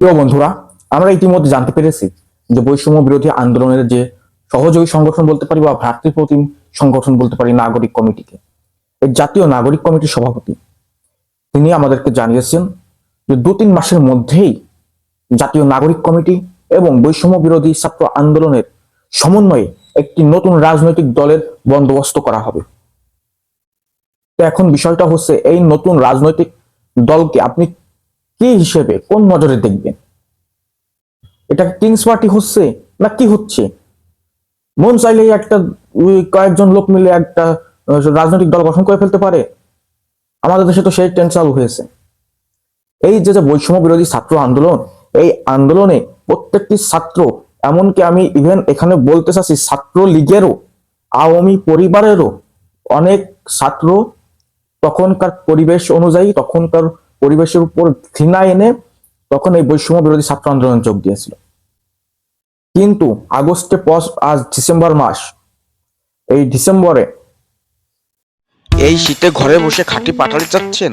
প্রিয় বন্ধুরা, আমরা ইতিমধ্যে জানতে পেরেছি যে বৈষম্য বিরোধী আন্দোলনের যে সহযোগী সংগঠন বলতে পারি বা ভ্রাতৃপ্রতিম সংগঠন বলতে পারি নাগরিক কমিটিকে, এই জাতীয় নাগরিক কমিটির সভাপতি তিনি আমাদেরকে জানিয়েছেন যে 2-3 মাসের মধ্যেই জাতীয় নাগরিক কমিটি এবং বৈষম্য বিরোধী ছাত্র আন্দোলনের সমন্বয়ে একটি নতুন রাজনৈতিক দলের বন্দোবস্ত করা হবে। তো এখন বিষয়টা হচ্ছে, এই নতুন রাজনৈতিক দলকে আপনি কি হিসেবে কোন নজরে দেখবেন? এটা কিংস পার্টি হচ্ছে না কি হচ্ছে? মন চাইলেই একটা কয়েকজন লোক মিলে একটা রাজনৈতিক দল গঠন করে ফেলতে পারে। আমাদের দেশে তো সেই ট্রেন্ড চালু হয়েছে। এই যে বৈষম্য বিরোধী ছাত্র আন্দোলন, এই আন্দোলনে প্রত্যেকটি ছাত্র, এমনকি আমি ইভেন এখানে বলতে চাচ্ছি ছাত্র লীগেরও, আওয়ামী পরিবারেরও অনেক ছাত্র তখনকার পরিবেশ অনুযায়ী, তখনকার পরিবেশের উপর ঘৃণা এনে তখন এই বৈষম্য বিরোধী ছাত্র আন্দোলনে যোগ দিয়েছিল। কিন্তু আগস্টে পর আজ ডিসেম্বর মাস, এই ডিসেম্বরে এই শীতে ঘরে বসে খাঁটি পাটালি চাচ্ছেন?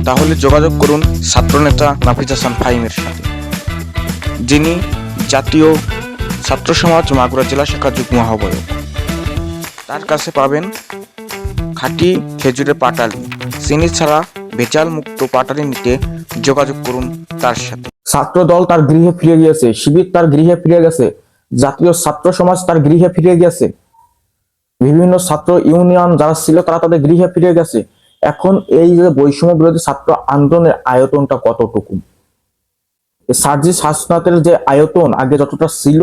তাহলে যোগাযোগ করুন ছাত্রনেতা নাফিজ হাসান ফাহিমের সাথে, যিনি জাতীয় ছাত্র সমাজ মাগুরা জেলা শাখা যুগ্ম আহ্বায়ক। তার কাছে পাবেন খাঁটি খেজুরের পাটালি, চিনি ছাড়া ভেজাল মুক্ত পাটালি নিতে যোগাযোগ করুন তার সাথে। ছাত্র দল তার গৃহে ফিরে গিয়েছে, শিবির তার গৃহে ফিরে গেছে, জাতীয় ছাত্র সমাজ তার গৃহে ফিরে গেছে, বিভিন্ন ছাত্র ইউনিয়ন যারা ছিল তারা তাদের গৃহে ফিরে গেছে। এখন এই যে বৈষম্য বিরোধী ছাত্র আন্দোলনের আয়তনটা কতটুকু? সার্জিস হাসনাতের যে আয়তন আগে যতটা ছিল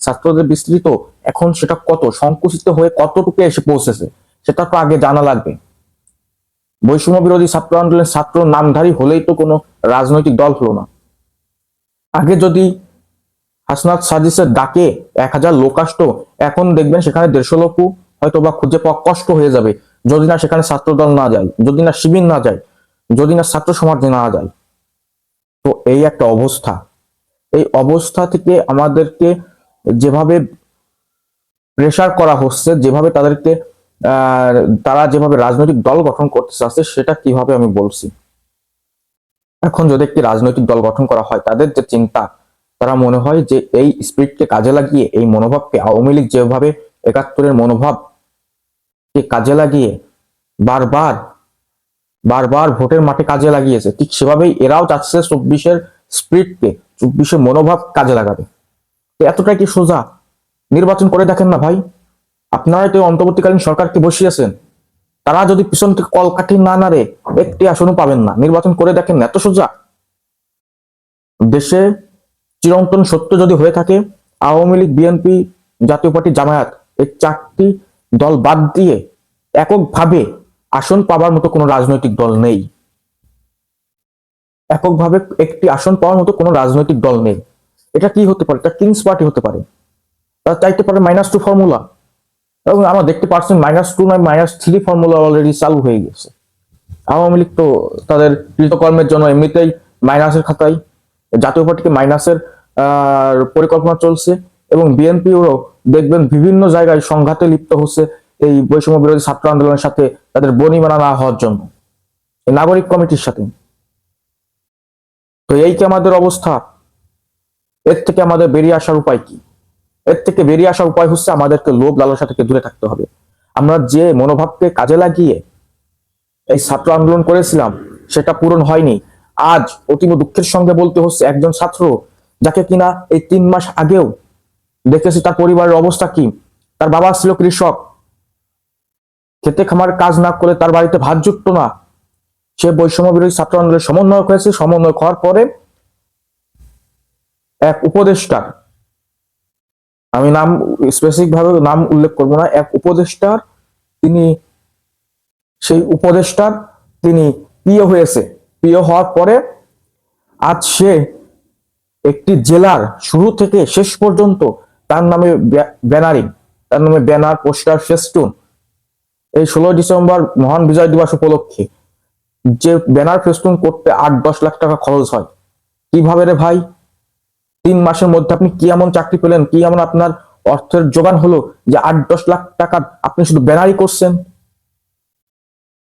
ছাত্রদের বিস্তৃত, এখন সেটা কত সংকুচিত হয়ে কতটুকু এসে পৌঁছেছে সেটা তো আগে জানা লাগবে। বৈষম্য বিরোধী ছাত্র আন্দোলনের ছাত্র নামধারী হলেই তো কোনো রাজনৈতিক দল হলো না। আগে যদি হাসনাত সার্জিসের ডাকে 1000 লোক আসতো, এখন দেখবেন সেখানে 150 লোক হয়তো বা খুঁজে পাওয়া কষ্ট হয়ে যাবে, যদি না সেখানে ছাত্র দল না যায়, যদি না শিবির না যায়, যদি না ছাত্র সমাজ না যায়। তো এই একটা অবস্থা, এই অবস্থা থেকে আমাদেরকে যেভাবে প্রেসার করা হচ্ছে, যেভাবে তাদেরকে তারা যেভাবে রাজনৈতিক দল গঠন করতে চাচ্ছে, সেটা কিভাবে আমি বলছি। এখন যদি একটি রাজনৈতিক দল গঠন করা হয়, তাদের যে চিন্তা, তারা মনে হয় যে এই স্পিরিটকে কাজে লাগিয়ে, এই মনোভাবকে, আওয়ামী লীগ যেভাবে 71-এর মনোভাবকে কাজে লাগিয়ে বারবার বারবার ভোটের মাঠে কাজে লাগিয়েছে, ঠিক সেভাবেই এরাও চাচ্ছে 24-এর স্পিরিটকে, 24-এর মনোভাব কাজে লাগাবে। তো এতটাই কি সোজা? নির্বাচন করে দেখেন না ভাই, আপনারাই তো অন্তর্বর্তীকালীন সরকারকে বসিয়েছেন, তারা যদি পিছন থেকে কলকাঠি না নাড়ে একটি আসনও পাবেন না। নির্বাচন করে দেখেন না, এত সোজা। দেশে চিরন্তন সত্য যদি হয়ে থাকে, আওয়ামী লীগ, বিএনপি, জাতীয় পার্টি, জামায়াত, এই 4টি দল বাদ দিয়ে এককভাবে আসন পাবার মতো কোনো রাজনৈতিক দল নেই। এককভাবে একটি আসন পাওয়ার মতো কোনো রাজনৈতিক দল নেই। এটা কি হতে পারে? এটা কিংস পার্টি হতে পারে, তারা চাইতে পারে -2 ফর্মুলা, এবং আমরা দেখতে পাচ্ছি -2 নয় -3 ফর্মুলা অলরেডি চালু হয়ে গেছে। আওয়ামী লীগ তো তাদের কৃতকর্মের জন্য এমনিতেই মাইনাসের খাতায়, জাতীয় পার্টিকে মাইনাসের পরিকল্পনা চলছে, এবং বিএনপিও দেখবেন বিভিন্ন জায়গায় সংঘাতে লিপ্ত হচ্ছে এই বৈষম্য বিরোধী ছাত্র আন্দোলনের সাথে, তাদের বনিমানা না হওয়ার জন্য, এই নাগরিক কমিটির সাথে। তো এই কি আমাদের অবস্থা? এর থেকে আমাদের বেরিয়ে আসার উপায় কি? এর থেকে বেরিয়ে আসার উপায় হচ্ছে আমাদেরকে লোভ লালসা থেকে দূরে থাকতে হবে। আমরা যে মনোভাবকে কাজে লাগিয়ে এই ছাত্র আন্দোলন করেছিলাম, সেটা পূরণ হয়নি। আজ অতীব দুঃখের সঙ্গে বলতে হচ্ছে, একজন ছাত্র যাকে কিনা এই 3 মাস আগেও দেখেছি তার পরিবারের অবস্থা কি, তার বাবা ছিল কৃষক, খেতে খামার কাজ না করে তার বাড়িতে ভাত জুটতো না, সে বৈষম্য বিরোধী ছাত্র আন্দোলনের সমন্বয়ক হয়েছে। সমন্বয়ক হওয়ার পরে এক উপদেষ্টার, আমি নাম স্পেসিফিক ভাবে নাম উল্লেখ করবো না, এক উপদেষ্টার তিনি, সেই উপদেষ্টার তিনি প্রিয় হয়েছে। প্রিয় হওয়ার পরে আজ সে একটি জেলার শুরু থেকে শেষ পর্যন্ত তার নামে ব্যানারিং, তার নামে ব্যানার, পোস্টার, ফেস্টুন, এই 16 ডিসেম্বর মহান বিজয় দিবস উপলক্ষে যে ব্যানার ফেস্টুন করতে 8-10 লাখ টাকা খরচ হয়। কিভাবে রে ভাই? 3 মাসের মধ্যে আপনি কি এমন চাকরি পেলেন, কি এমন আপনার অর্থের যোগান হলো যে 8-10 লাখ টাকা আপনি শুধু ব্যানারই করছেন?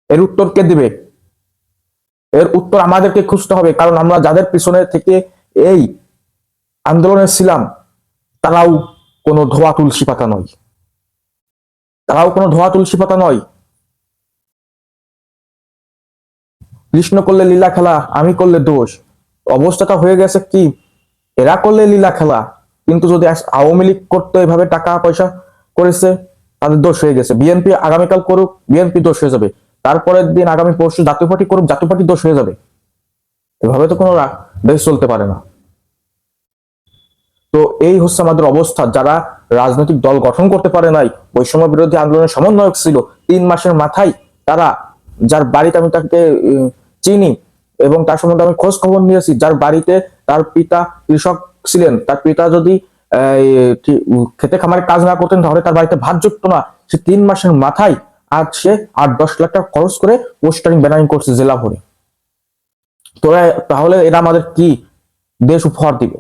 এর উত্তর কে দিবে? এর উত্তর আমাদেরকে খুঁজতে হবে, কারণ আমরা যাদের পিছনে থেকে এই আন্দোলনে ছিলাম, তারাও কোনো ধোয়া তুলসী পাতা নয়, তারাও কোনো ধোয়া তুলসী পাতা নয়। কৃষ্ণ করলে লীলা খেলা, আমি করলে দোষ। অবস্থাটা হয়ে গেছে কি, এরা করলে লীলা খেলা, কিন্তু যদি আওয়ামী লীগ করতে এভাবে টাকা পয়সা করেছে, তাদের দোষ হয়ে গেছে। বিএনপি আগামীকাল করুক, বিএনপি দোষ হয়ে যাবে। তারপরের দিন আগামী পরশু জাতীয় পার্টি করুক, জাতীয় পার্টি দোষ হয়ে যাবে। এভাবে তো কোনো দেশ চলতে পারে না। তো এই হচ্ছে আমাদের অবস্থা। যারা রাজনৈতিক দল গঠন করতে পারে নাই, বৈষম্য বিরোধী আন্দোলনের সমন্বয়ক ছিল, 3 মাসের মাথায় তারা, যার বাড়িতে আমি তাকে চিনি এবং তার সম্বন্ধে আমি খোঁজ খবর নিয়েছি, যার বাড়িতে তার পিতা কৃষক ছিলেন, তার পিতা যদি খেতে খামারে কাজ না করতেন তাহলে তার বাড়িতে ভাত জুটতো না। সে 3 মাসের মাথায় আজ সে 8-10 লাখ টাকা খরচ করে পোস্টারিং ব্যানারিং করছে জেলা ভরে। তোরা তাহলে এরা আমাদের কি দেশ উপহার দিবে?